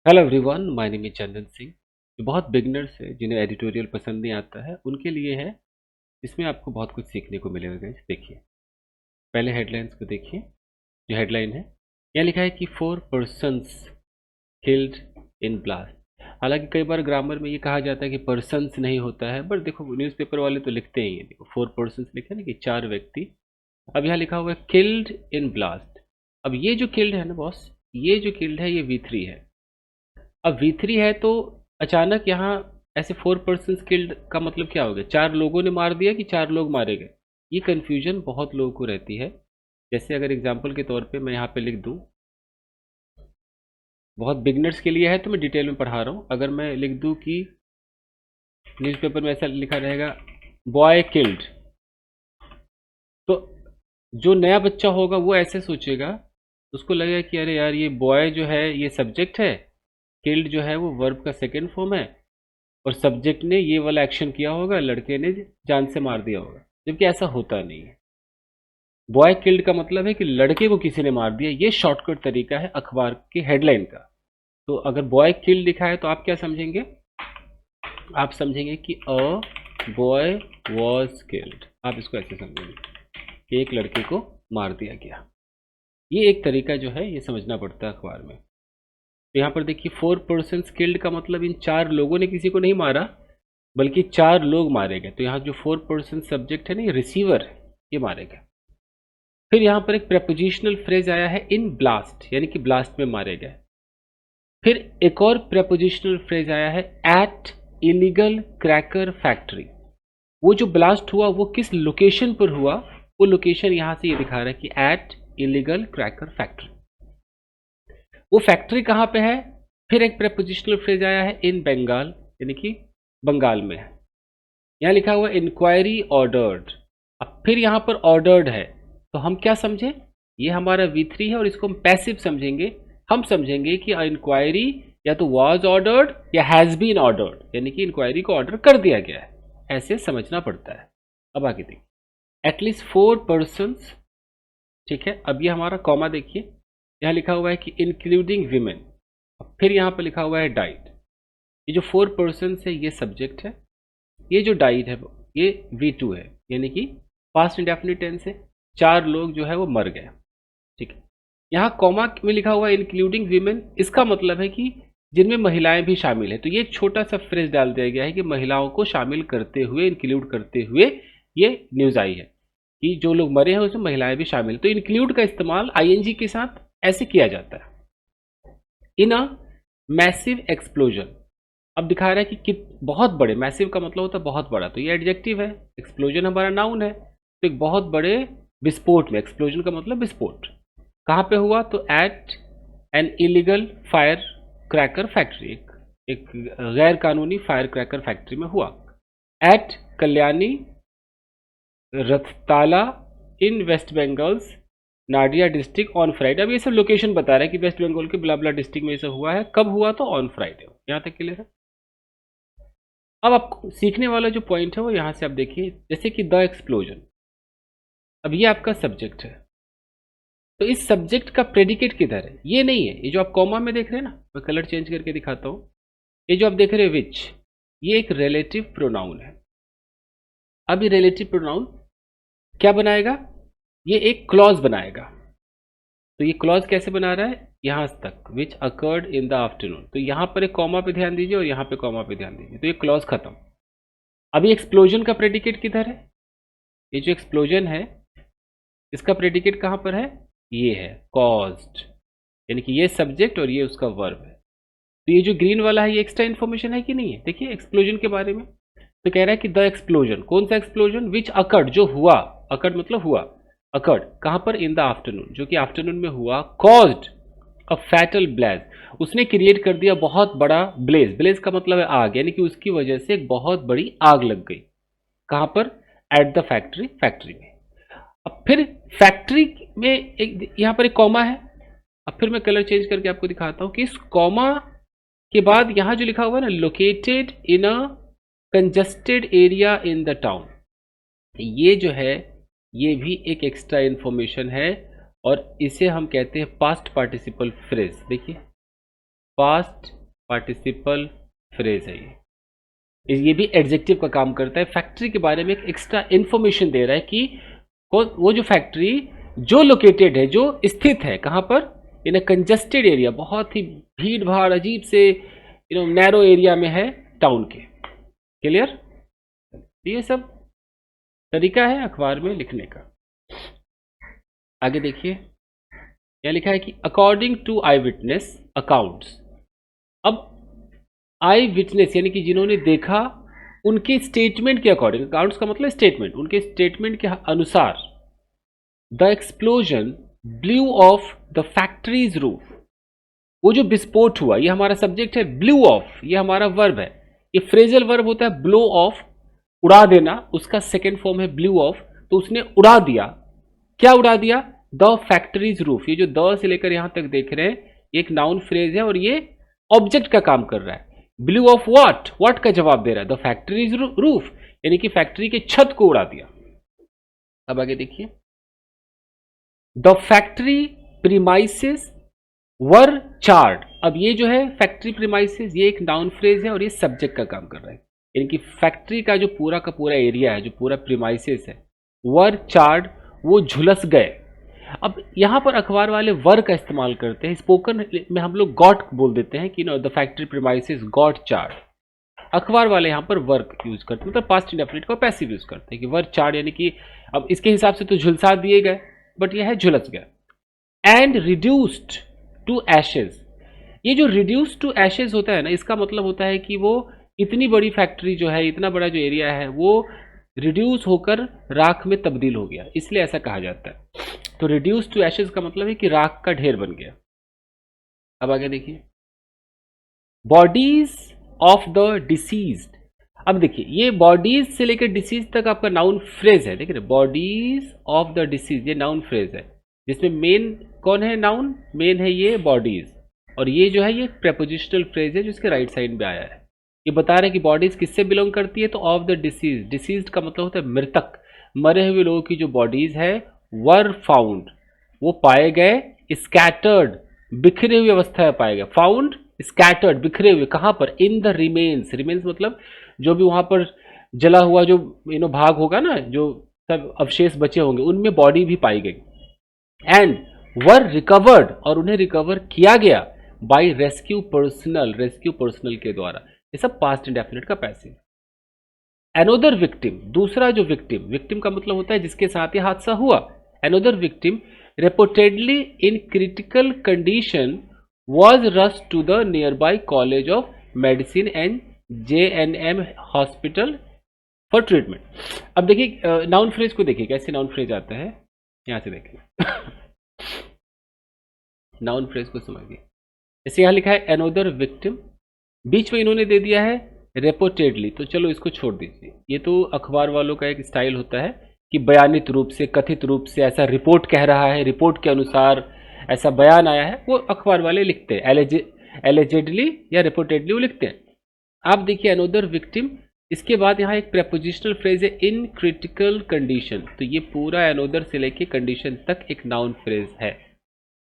Hello everyone, my name is Chandan Singh. जो बहुत beginners है, जिन्हें एडिटोरियल पसंद नहीं आता है, उनके लिए है। इसमें आपको बहुत कुछ सीखने को मिलेगा गाइस। देखिए, पहले हेडलाइंस को देखिए। जो हेडलाइन है, यहाँ लिखा है कि 4 पर्सन्स किल्ड इन ब्लास्ट। हालांकि कई बार ग्रामर में ये कहा जाता है कि पर्सन्स नहीं होता है, बट देखो न्यूज़पेपर वाले तो लिखते ही हैं। देखो 4 पर्सन्स लिखे ना, कि 4 व्यक्ति। अब यहाँ लिखा हुआ है किल्ड इन ब्लास्ट। अब ये जो किल्ड है ना बॉस, ये जो किल्ड है ये V3 है। अब V3 है तो अचानक यहाँ ऐसे 4 पर्सन किल्ड का मतलब क्या हो गया? 4 लोगों ने मार दिया कि 4 लोग मारे गए? ये कन्फ्यूजन बहुत लोगों को रहती है। जैसे अगर एग्जाम्पल के तौर पे मैं यहाँ पे लिख दूँ, बहुत बिगनर्स के लिए है तो मैं डिटेल में पढ़ा रहा हूँ। अगर मैं लिख दूँ कि न्यूज़पेपर में ऐसा लिखा रहेगा बॉय किल्ड, तो जो नया बच्चा होगा वो ऐसे सोचेगा, उसको लगेगा कि अरे यार, ये बॉय जो है ये सब्जेक्ट है, किल्ड जो है वो वर्ब का सेकेंड फॉर्म है, और सब्जेक्ट ने ये वाला एक्शन किया होगा, लड़के ने जान से मार दिया होगा। जबकि ऐसा होता नहीं है। बॉय किल्ड का मतलब है कि लड़के को किसी ने मार दिया। ये शॉर्टकट तरीका है अखबार की हेडलाइन का। तो अगर बॉय किल्ड लिखा है तो आप क्या समझेंगे? आप समझेंगे कि अ बॉय वॉज किल्ड। आप इसको ऐसे समझेंगे कि एक लड़के को मार दिया गया। ये एक तरीका जो है ये समझना पड़ता है अखबार में। तो यहाँ पर देखिए, 4 पर्सन किल्ड का मतलब इन 4 लोगों ने किसी को नहीं मारा, बल्कि 4 लोग मारे गए। तो यहाँ जो 4 पर्सन सब्जेक्ट है ना, ये रिसीवर है, ये मारे गए। फिर यहाँ पर एक प्रपोजिशनल फ्रेज आया है इन ब्लास्ट, यानी कि ब्लास्ट में मारे गए। फिर एक और प्रपोजिशनल फ्रेज आया है एट इलीगल क्रैकर फैक्ट्री। वो जो ब्लास्ट हुआ वो किस लोकेशन पर हुआ, वो लोकेशन यहाँ से ये दिखा रहा है कि एट इलीगल क्रैकर फैक्ट्री। वो फैक्ट्री कहाँ पे है? फिर एक प्रपोजिशनल फ्रेज आया है इन बंगाल, यानी कि बंगाल में है। यहाँ लिखा हुआ इंक्वायरी ऑर्डर्ड। अब फिर यहाँ पर ऑर्डर्ड है, तो हम क्या समझे? ये हमारा V3 है और इसको हम पैसिव समझेंगे। हम समझेंगे कि इंक्वायरी या तो वॉज ऑर्डर्ड या हैज़ बीन ऑर्डर्ड, यानी कि इंक्वायरी को ऑर्डर कर दिया गया है। ऐसे समझना पड़ता है। अब आगे देखिए, एटलीस्ट 4 पर्सन्स। ठीक है, अब ये हमारा कॉमा देखिए, यहाँ लिखा हुआ है कि इंक्लूडिंग विमेन। फिर यहाँ पर लिखा हुआ है डाइट। ये जो 4 पर्सन्स है ये सब्जेक्ट है, ये जो डाइड है ये V2 है, यानी कि पास्ट इंडेफिनिट टेंस है। 4 लोग जो है वो मर गए। ठीक है, यहाँ कॉमा में लिखा हुआ है इंक्लूडिंग वीमेन। इसका मतलब है कि जिनमें महिलाएं भी शामिल है। तो ये एक छोटा सा फ्रेज डाल दिया गया है कि महिलाओं को शामिल करते हुए, इंक्लूड करते हुए ये न्यूज आई है कि जो लोग मरे हैं उसमें महिलाएं भी शामिल। तो इंक्लूड का इस्तेमाल ING के साथ ऐसे किया जाता है। इन अ मैसिव एक्सप्लोजन। अब दिखा रहा है कि बहुत बड़े, मैसिव का मतलब होता है बहुत बड़ा, तो ये एडजेक्टिव है। एक्सप्लोजन हमारा नाउन है, तो एक बहुत बड़े विस्फोट में, एक्सप्लोजन का मतलब विस्फोट। कहाँ पे हुआ? तो at an illegal fire cracker factory, एक गैर कानूनी फायर क्रैकर फैक्ट्री में हुआ। At Kalyani Rathtala in West Bengal's Nadia district on Friday. अब ये सब लोकेशन बता रहा है कि वेस्ट बंगाल के ब्ला डिस्ट्रिक्ट में ये सब हुआ है। कब हुआ? तो ऑन फ्राइडे। यहाँ तक क्लियर है। अब आपको सीखने वाला जो पॉइंट है वो यहाँ से आप देखिए, जैसे कि द एक्सप्लोजन। अब ये आपका सब्जेक्ट है, तो इस सब्जेक्ट का प्रेडिकेट किधर है? ये नहीं है। ये जो आप कॉमा में देख रहे हैं ना, मैं कलर चेंज करके दिखाता हूँ। ये जो आप देख रहे हैं विच, ये एक रिलेटिव प्रोनाउन है। अब ये रिलेटिव प्रोनाउन क्या बनाएगा? ये एक क्लॉज बनाएगा। तो ये क्लॉज कैसे बना रहा है? यहाँ तक, विच अकर्ड इन द आफ्टरनून। तो यहाँ पर एक कॉमा पे ध्यान दीजिए और यहाँ पे कॉमा पे ध्यान दीजिए, तो ये क्लॉज खत्म। अभी एक्सप्लोजन का प्रेडिकेट किधर है? ये जो एक्सप्लोजन है इसका प्रेडिकेट कहाँ पर है? ये है कॉज्ड, यानी कि ये सब्जेक्ट और ये उसका वर्ब है। तो ये जो ग्रीन वाला है ये एक्स्ट्रा इन्फॉर्मेशन है कि नहीं है? देखिए एक्सप्लोजन के बारे में तो कह रहा है कि द एक्सप्लोजन, कौन सा एक्सप्लोजन? विच अकर्ड, जो हुआ, अकर्ड मतलब हुआ, अकर्ड कहाँ पर? इन द आफ्टरनून, जो कि आफ्टरनून में हुआ। कॉज्ड अ फैटल ब्लेज, उसने क्रिएट कर दिया बहुत बड़ा ब्लेज। ब्लेज का मतलब है आग, यानी कि उसकी वजह से एक बहुत बड़ी आग लग गई। कहाँ पर? एट द फैक्ट्री, फैक्ट्री में। अब फिर फैक्ट्री में एक यहाँ पर एक कॉमा है। अब फिर मैं कलर चेंज करके आपको दिखाता हूँ कि इस कॉमा के बाद यहाँ जो लिखा हुआ है ना, located in a congested area in the town, ये जो है ये भी एक एक्स्ट्रा इन्फॉर्मेशन है और इसे हम कहते हैं पास्ट पार्टिसिपल फ्रेज। देखिए पास्ट पार्टिसिपल फ्रेज है ये भी एडजेक्टिव का काम करता है। फैक्ट्री के बारे में एक एक्स्ट्रा इंफॉर्मेशन दे रहा है कि वो जो फैक्ट्री जो लोकेटेड है, जो स्थित है कहाँ पर, इन अ कंजस्टेड एरिया, बहुत ही भीड़ भाड़ अजीब से नैरो एरिया में है टाउन के। क्लियर? ये सब तरीका है अखबार में लिखने का। आगे देखिए, यह लिखा है कि according to eyewitness accounts. अब आई विटनेस यानी कि जिन्होंने देखा, उनके स्टेटमेंट के अकॉर्डिंग, अकाउंट्स का मतलब स्टेटमेंट, उनके स्टेटमेंट के अनुसार the explosion blue of the factories roof, वो जो विस्फोट हुआ, ये हमारा सब्जेक्ट है, ब्लू ऑफ ये हमारा वर्ब है, ये फ्रेजल वर्ब होता है ब्लो ऑफ, उड़ा देना, उसका सेकेंड फॉर्म है ब्लू ऑफ, तो उसने उड़ा दिया। क्या उड़ा दिया? The factories roof. ये जो द से लेकर यहां तक देख रहे हैं, एक नाउन फ्रेज है और ये ऑब्जेक्ट का काम कर रहा है। ब्लू ऑफ व्हाट, व्हाट का जवाब दे रहा है, द फैक्ट्रीज रूफ, यानी कि फैक्ट्री के छत को उड़ा दिया। अब आगे देखिए, the factory premises were charred. अब ये जो है फैक्ट्री प्रीमाइसेस, ये एक नाउन फ्रेज है और ये सब्जेक्ट का काम कर रहा है, यानी कि फैक्ट्री का जो पूरा का पूरा एरिया है, जो पूरा प्रीमाइसेस है, वर चार्ड, वो झुलस गए। अब यहां पर अखबार वाले वर का इस्तेमाल करते हैं, स्पोकन में हम लोग गॉट बोल देते हैं कि the factory premises got charred. अखबार वाले यहां पर वर्क यूज करते हैं, मतलब पास्ट इंडेफिनिट को पैसिव यूज करते हैं कि वर चार्ड, यानी कि अब इसके हिसाब से तो झुलसा दिए गए, बट यह है झुलस गया। एंड रिड्यूस्ड टू एशेज, ये जो रिड्यूस टू एशेज होता है ना, इसका मतलब होता है कि वो इतनी बड़ी फैक्ट्री जो है, इतना बड़ा जो एरिया है, वो रिड्यूस होकर राख में तब्दील हो गया, इसलिए ऐसा कहा जाता है। तो रिड्यूस टू एशेज का मतलब है कि राख का ढेर बन गया। अब आगे देखिए, बॉडीज ऑफ द डिसीज्ड। अब देखिए, ये बॉडीज से लेकर डिसीज तक आपका नाउन फ्रेज है। देखिए, बॉडीज ऑफ द डिसीज, ये नाउन फ्रेज है, जिसमें मेन कौन है? नाउन मेन है ये बॉडीज, और ये जो है ये प्रेपोजिशनल फ्रेज है जो इसके राइट साइड में आया है। ये बता रहे हैं कि बॉडीज किससे बिलोंग करती है, तो ऑफ द डिसीज, डिसीज का मतलब होता है मृतक, मरे हुए लोगों की जो बॉडीज है, वर फाउंड, वो पाए गए, स्कैटर्ड, बिखरे हुए अवस्था में पाए गए, फाउंड स्कैटर्ड, बिखरे हुए, कहां पर? इन द रिमेन्स, रिमेन्स मतलब जो भी वहां पर जला हुआ जो भाग होगा ना, जो सब अवशेष बचे होंगे, उनमें बॉडी भी पाई गई। एंड वर रिकवर्ड, और उन्हें रिकवर किया गया by rescue personnel, rescue personnel के द्वारा। ये सब पास्ट इंडेफिनिट का पैसिव। एनोदर विक्टिम, दूसरा जो विक्टिम, विक्टिम का मतलब होता है जिसके साथ ये हादसा हुआ। Another victim reportedly in critical condition was rushed to the nearby College of Medicine and JNM Hospital for treatment। अब देखिए नाउन फ्रेज को देखिए कैसे नाउन फ्रेज आता है, यहां से देखिए नाउन फ्रेज को समझिए। जैसे यहां लिखा है एनोदर विक्टिम, बीच में इन्होंने दे दिया है रिपोर्टेडली, तो चलो इसको छोड़ दीजिए। ये तो अखबार वालों का एक स्टाइल होता है कि बयानित रूप से, कथित रूप से ऐसा रिपोर्ट कह रहा है, रिपोर्ट के अनुसार ऐसा बयान आया है, वो अखबार वाले लिखते हैं, एलिजेडली या रिपोर्टेडली वो लिखते हैं। आप देखिए अनोदर विक्टिम, इसके बाद यहाँ एक प्रेपोजिशनल फ्रेज है इन क्रिटिकल कंडीशन, तो ये पूरा अनोदर से लेके कंडीशन तक एक नाउन फ्रेज है,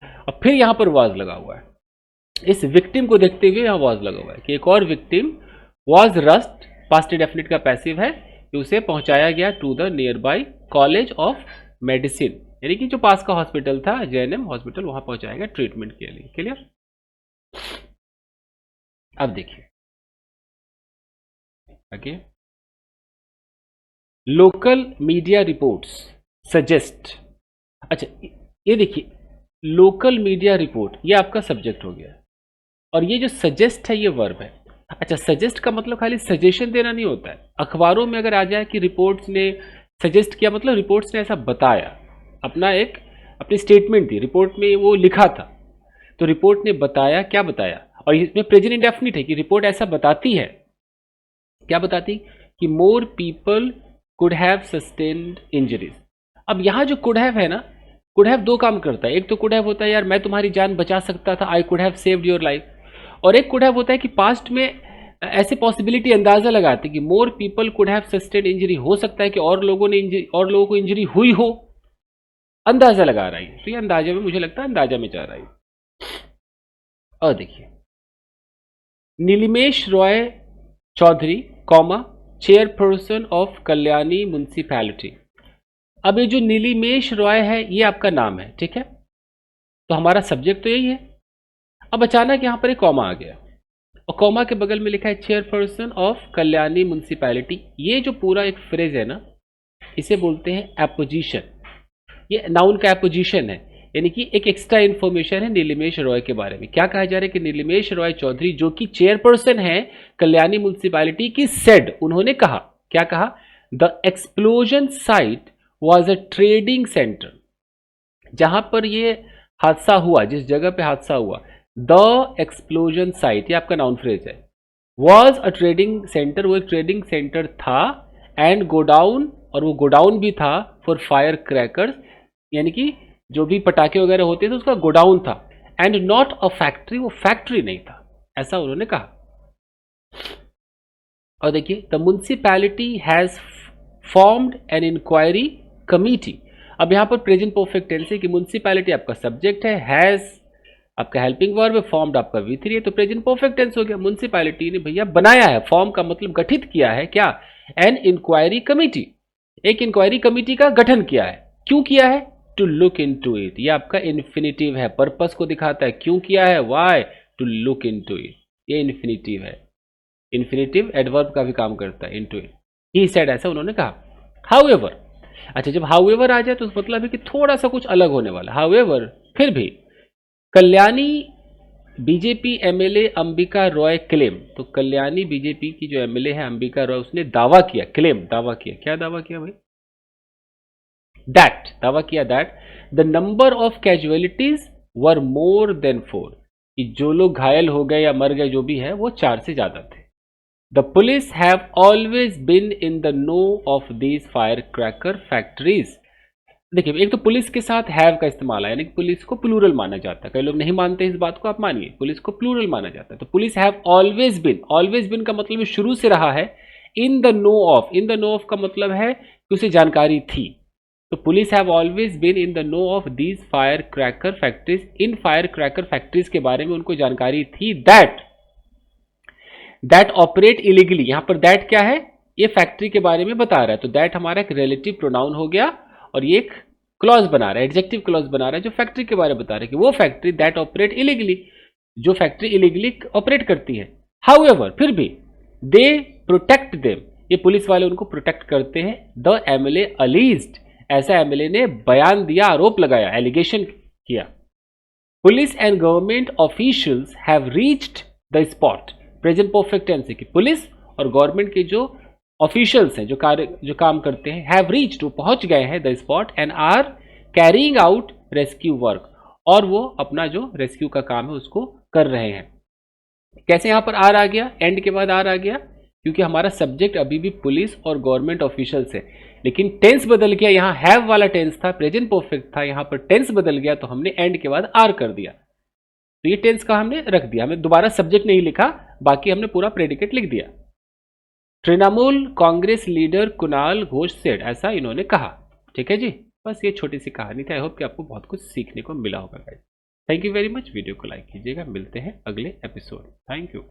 और फिर यहाँ पर वाज लगा हुआ है। इस विक्टिम को देखते हुए यहाँ वाज लगा हुआ है कि एक और victim was rushed, past indefinite का पैसिव है, कि उसे पहुंचाया गया to the nearby college of medicine, यानी कि जो पास का हॉस्पिटल था जेएनएम हॉस्पिटल, वहां पहुंचाया गया ट्रीटमेंट के लिए। क्लियर? अब देखिए आगे, लोकल मीडिया रिपोर्ट्स सजेस्ट। अच्छा ये देखिए, लोकल मीडिया रिपोर्ट ये आपका सब्जेक्ट हो गया, और ये जो सजेस्ट है ये वर्ब है। अच्छा, सजेस्ट का मतलब खाली सजेशन देना नहीं होता है। अखबारों में अगर आ जाए कि रिपोर्ट्स ने सजेस्ट किया, मतलब रिपोर्ट्स ने ऐसा बताया, अपनी स्टेटमेंट दी, रिपोर्ट में वो लिखा था, तो रिपोर्ट ने बताया, क्या बताया, और इसमें प्रेजेंट इंडेफिनिट है कि रिपोर्ट ऐसा बताती है, क्या बताती, कि more people could have sustained injuries. अब यहां जो कुड हैव है ना, कुड हैव दो काम करता है। एक तो कुड हैव होता है यार मैं तुम्हारी जान बचा सकता था, I could have saved your life, और एक कुड हैव होता है कि पास्ट में ऐसे पॉसिबिलिटी अंदाजा लगाते कि more people could have sustained injury, हो सकता है कि और लोगों को इंजरी हुई हो, अंदाजा लगा रहा है। तो ये अंदाजा में, मुझे लगता है अंदाजा में जा रहा है। और देखिए Nilimesh Roy Chowdhury comma chairperson of Kalyani municipality. अब ये जो नीलिमेश रॉय है ये आपका नाम है, ठीक है, तो हमारा सब्जेक्ट तो यही है। अब अचानक यहाँ पर एक कॉमा आ गया और कॉमा के बगल में लिखा है चेयरपर्सन ऑफ कल्याणी म्युनिसिपैलिटी। ये जो पूरा एक फ्रेज है ना, इसे बोलते हैं एपोजिशन। ये नाउन का एपोजिशन है, यानी कि एक एक्स्ट्रा इंफॉर्मेशन है नीलिमेश रॉय के बारे में। क्या कहा जा रहा है कि नीलिमेश रॉय चौधरी जो कि चेयरपर्सन है कल्याणी म्युनिसिपैलिटी की, सेड, उन्होंने कहा, क्या कहा, the explosion site was a trading centre. जहां पर ये हादसा हुआ, जिस जगह पे हादसा हुआ, द एक्सप्लोजन साइट, ये आपका नाउन फ्रेज है, वॉज अ ट्रेडिंग सेंटर, वो एक ट्रेडिंग सेंटर था, एंड गोडाउन, और वो गोडाउन भी था फॉर फायर क्रैकर्स, यानी कि जो भी पटाखे वगैरह होते थे उसका गोडाउन था, एंड नॉट अ फैक्ट्री, वो फैक्ट्री नहीं था, ऐसा उन्होंने कहा। और देखिए, the municipality has formed an inquiry committee. अब यहां पर प्रेजेंट परफेक्ट टेंस है कि म्युनिसिपैलिटी आपका सब्जेक्ट है, हैज आपका हेल्पिंग वर्ब है, फॉर्म्ड आपका V3 है, तो प्रेजेंट परफेक्ट टेंस हो गया। म्युनिसिपैलिटी ने भैया बनाया है, फॉर्म का मतलब गठित किया है, क्या, एन इंक्वायरी कमिटी, एक इंक्वायरी कमिटी का गठन किया है। क्यों किया है, टू लुक इनटू इट, ये आपका इन्फिनिटिव है, पर्पस को दिखाता है। क्यों किया है, why, to look into it, ये इन्फिनिटिव है, इन्फिनिटिव एडवर्ब का भी काम करता है, इनटू इट, ही सेड, ऐसा उन्होंने कहा। हाउएवर, अच्छा, जब हाउएवर आ जाए तो मतलब है कि थोड़ा सा कुछ अलग होने वाला। हाउएवर, फिर भी, Kalyani BJP MLA Ambika Roy claim, तो कल्याणी बीजेपी की जो एमएलए है अंबिका रॉय, उसने दावा किया, क्लेम दावा किया, क्या दावा किया भाई, दैट, दावा किया that the number of casualties were more than 4, कि जो लोग घायल हो गए या मर गए जो भी है वो 4 से ज्यादा थे। The police have always been in the know of these fire cracker factories. देखिए, एक तो पुलिस के साथ हैव का इस्तेमाल है, यानी कि पुलिस को प्लूरल माना जाता है। कई लोग नहीं मानते इस बात को, आप मानिए, पुलिस को प्लूरल माना जाता है। तो police have always been, always been का मतलब शुरू से रहा है, in the know of, in the know of का मतलब है कि उसे जानकारी थी। तो police have always been in the know of these fire cracker factories, इन फायर क्रैकर फैक्ट्रीज के बारे में उनको जानकारी थी, दैट ऑपरेट इलीगली। यहां पर दैट क्या है, ये फैक्ट्री के बारे में बता रहा है, तो दैट हमारा एक रिलेटिव प्रोनाउन हो गया और ये एक क्लॉज बना रहा है, एडजेक्टिव क्लॉज बना रहा है जो फैक्ट्री के बारे में बता रहा है कि वो फैक्ट्री दैट ऑपरेट इलीगली, जो फैक्ट्री इलीगली ऑपरेट करती है। हाउएवर, फिर भी, दे प्रोटेक्ट देम, ये पुलिस वाले उनको प्रोटेक्ट करते हैं। द एमएलए अलीज्ड, ऐसा एमएलए ने बयान दिया, आरोप लगाया, एलिगेशन किया। Police and government officials have reached the spot, present perfect tense है कि पुलिस और गवर्नमेंट के जो ऑफिशियल्स हैं, जो काम करते हैं, हैव रीच्ड, वो पहुंच गए हैं, the spot, and are carrying out rescue work, और वो अपना जो रेस्क्यू का काम है उसको कर रहे हैं। कैसे यहां पर आर आ गया, एंड के बाद आर आ गया, क्योंकि हमारा सब्जेक्ट अभी भी पुलिस और गवर्नमेंट ऑफिशियल्स है, लेकिन टेंस बदल गया, यहां हैव वाला टेंस था, प्रेजेंट परफेक्ट था, यहां पर टेंस बदल गया, तो हमने एंड के बाद आर कर दिया, तो ये टेंस का हमने रख दिया, हमें दोबारा सब्जेक्ट नहीं लिखा, बाकी हमने पूरा प्रेडिकेट लिख दिया। तृणमूल कांग्रेस लीडर कुणाल घोष सेड, ऐसा इन्होंने कहा। ठीक है जी, बस ये छोटी सी कहानी थी। आई होप कि आपको बहुत कुछ सीखने को मिला होगा guys. Thank you very much, video को लाइक कीजिएगा, मिलते हैं अगले एपिसोड। Thank you.